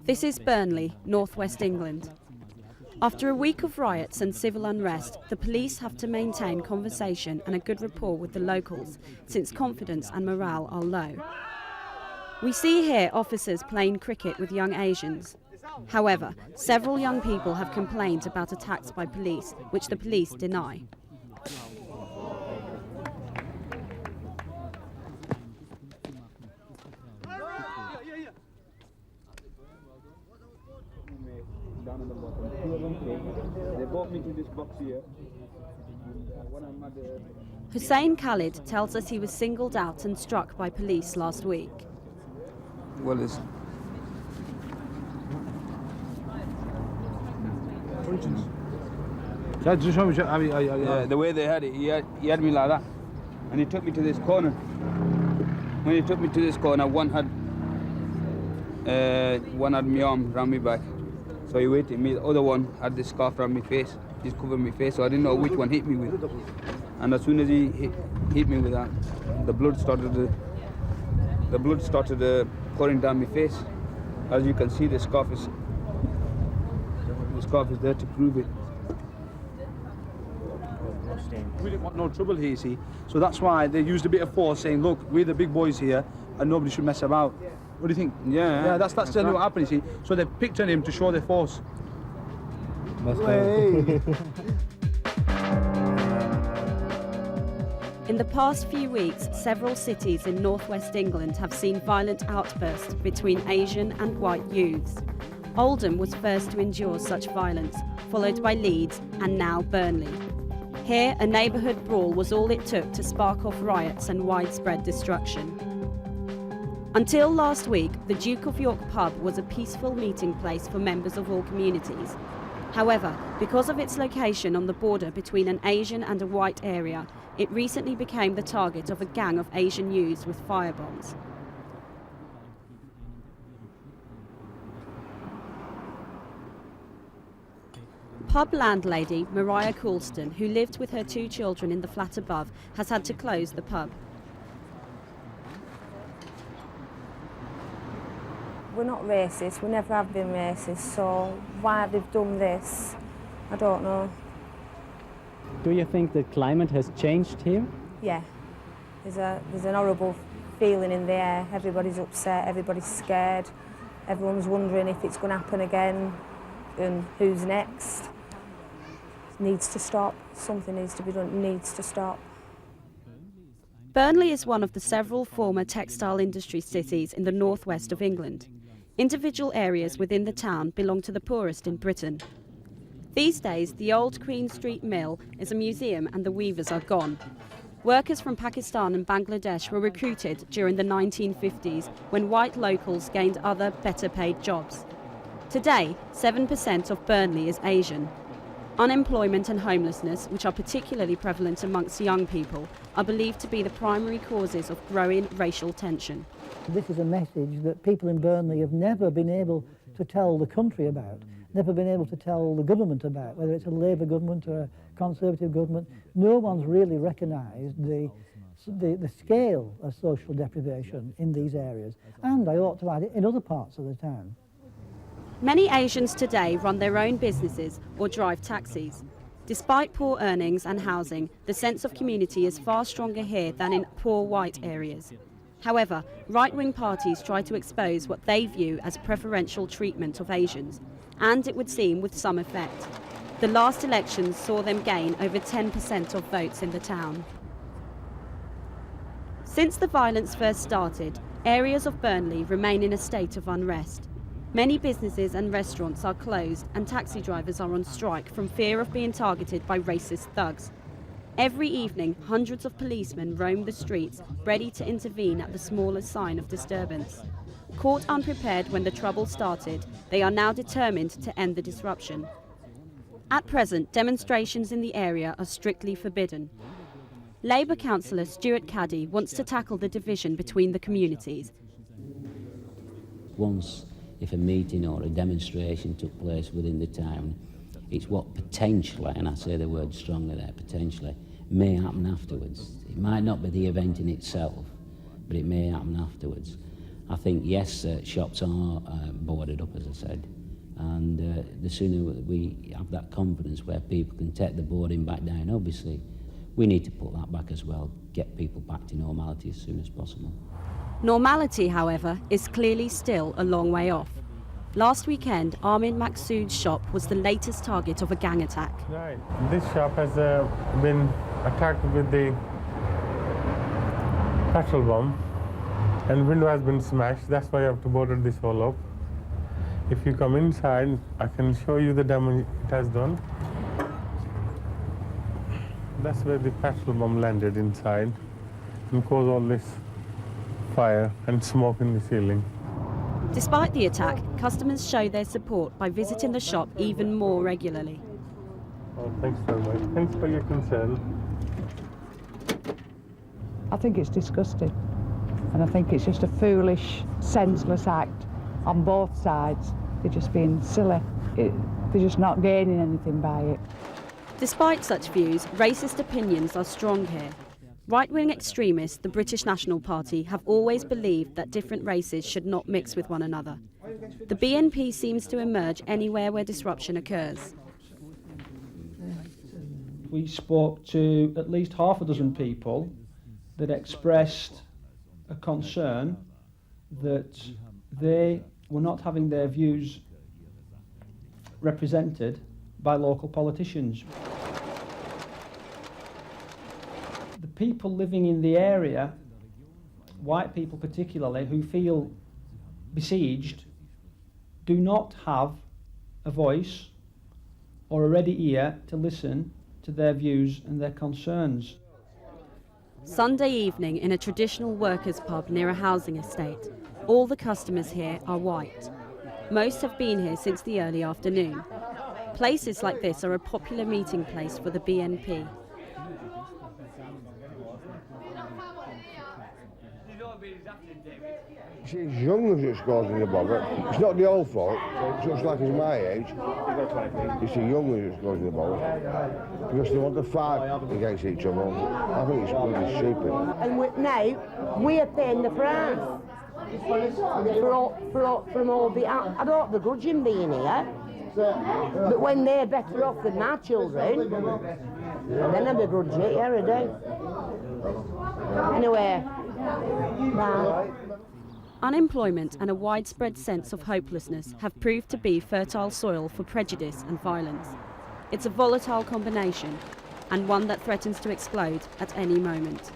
This is Burnley, northwest England. After a week of riots and civil unrest, the police have to maintain conversation and a good rapport with the locals, since confidence and morale are low. We see here officers playing cricket with young Asians. However, several young people have complained about attacks by police, which the police deny. They brought me to this box here. Hussein Khalid tells us he was singled out and struck by police last week. Well, it's the way they had it, he had me like that, and he took me to this corner. When he took me to this corner, one had my arm around my back. So he waited me. The other one had this scarf around my face. He's covered my face, so I didn't know which one hit me with. And as soon as he hit me with that, the blood started pouring down my face. As you can see, the scarf is there to prove it. We didn't want no trouble here, you see. So that's why they used a bit of force, saying, "Look, we're the big boys here, and nobody should mess about." What do you think? Yeah, that's generally what happened, you see. So they picked on him to show their force. In the past few weeks, several cities in northwest England have seen violent outbursts between Asian and white youths. Oldham was first to endure such violence, followed by Leeds and now Burnley. Here, a neighbourhood brawl was all it took to spark off riots and widespread destruction. Until last week, the Duke of York pub was a peaceful meeting place for members of all communities. However, because of its location on the border between an Asian and a white area, it recently became the target of a gang of Asian youths with firebombs. Pub landlady Mariah Coulston, who lived with her 2 children in the flat above, has had to close the pub. We're not racist, we never have been racist, so why they've done this, I don't know. Do you think the climate has changed here? Yeah, there's an horrible feeling in the air. Everybody's upset, everybody's scared, everyone's wondering if it's going to happen again and who's next. It needs to stop, something needs to be done, it needs to stop. Burnley is one of the several former textile industry cities in the northwest of England. Individual areas within the town belong to the poorest in Britain. These days, the old Queen Street Mill is a museum and the weavers are gone. Workers from Pakistan and Bangladesh were recruited during the 1950s when white locals gained other, better paid jobs. Today, 7% of Burnley is Asian. Unemployment and homelessness, which are particularly prevalent amongst young people, are believed to be the primary causes of growing racial tension. This is a message that people in Burnley have never been able to tell the country about, never been able to tell the government about, whether it's a Labour government or a Conservative government. No one's really recognised the scale of social deprivation in these areas, and I ought to add it, in other parts of the town. Many Asians today run their own businesses or drive taxis. Despite poor earnings and housing, the sense of community is far stronger here than in poor white areas. However, right-wing parties try to expose what they view as preferential treatment of Asians, and it would seem with some effect. The last elections saw them gain over 10% of votes in the town. Since the violence first started, areas of Burnley remain in a state of unrest. Many businesses and restaurants are closed and taxi drivers are on strike from fear of being targeted by racist thugs. Every evening, hundreds of policemen roam the streets, ready to intervene at the smallest sign of disturbance. Caught unprepared when the trouble started, they are now determined to end the disruption. At present, demonstrations in the area are strictly forbidden. Labour councillor Stuart Caddy wants to tackle the division between the communities. Once, if a meeting or a demonstration took place within the town, it's what potentially, and I say the word strongly there, potentially, may happen afterwards. It might not be the event in itself, but it may happen afterwards. I think, yes, shops are boarded up, as I said, and the sooner we have that confidence where people can take the boarding back down, obviously, we need to put that back as well, get people back to normality as soon as possible. Normality, however, is clearly still a long way off. Last weekend, Armin Maqsood's shop was the latest target of a gang attack. Right. This shop has been attacked with the petrol bomb, and window has been smashed. That's why I have to board this all up. If you come inside, I can show you the damage it has done. That's where the petrol bomb landed inside and caused all this fire and smoke in the ceiling. Despite the attack, customers show their support by visiting the shop even more regularly. Oh, thanks very much. Thanks for your concern. I think it's disgusting, and I think it's just a foolish, senseless act on both sides. They're just being silly. They're just not gaining anything by it. Despite such views, racist opinions are strong here. Right-wing extremists, the British National Party, have always believed that different races should not mix with one another. The BNP seems to emerge anywhere where disruption occurs. We spoke to at least half a dozen people that expressed a concern that they were not having their views represented by local politicians. The people living in the area, white people particularly, who feel besieged, do not have a voice or a ready ear to listen to their views and their concerns. Sunday evening in a traditional workers' pub near a housing estate. All the customers here are white. Most have been here since the early afternoon. Places like this are a popular meeting place for the BNP. It's young that's causing the bother. It's not the old folk, just like it's my age. It's the young that's causing the bother. Because they want to fight against each other. I think it's really stupid. And now, we're paying the price. From all the... I don't begrudge him being here. But when they're better off than my children, then I begrudge it, yeah, I do. Anyway, bye. Unemployment and a widespread sense of hopelessness have proved to be fertile soil for prejudice and violence. It's a volatile combination, and one that threatens to explode at any moment.